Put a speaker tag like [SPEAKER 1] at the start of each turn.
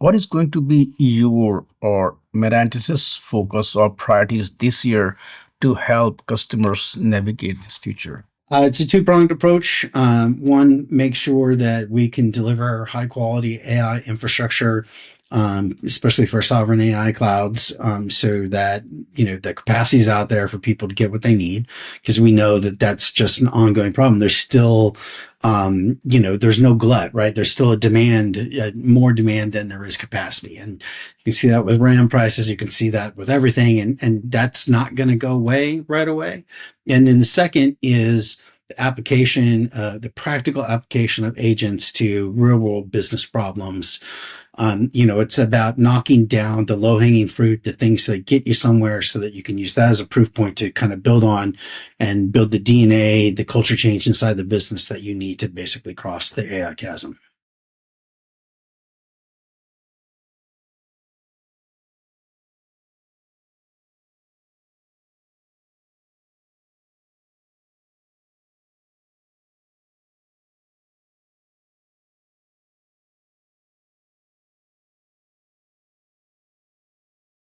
[SPEAKER 1] What is going to be your or Mirantis' focus or priorities this year to help customers navigate this future?
[SPEAKER 2] It's a two-pronged approach. One, make sure that we can deliver high-quality AI infrastructure, especially for sovereign AI clouds, so that the capacity is out there for people to get what they need. Because we know that that's just an ongoing problem. There's still, there's no glut, right? There's still a demand, more demand than there is capacity, and you can see that with RAM prices. You can see that with everything, and that's not going to go away right away. And then the second is the application, the practical application of agents to real world business problems. It's about knocking down the low hanging fruit, the things that get you somewhere so that you can use that as a proof point to kind of build on and build the DNA, the culture change inside the business that you need to basically cross the AI chasm.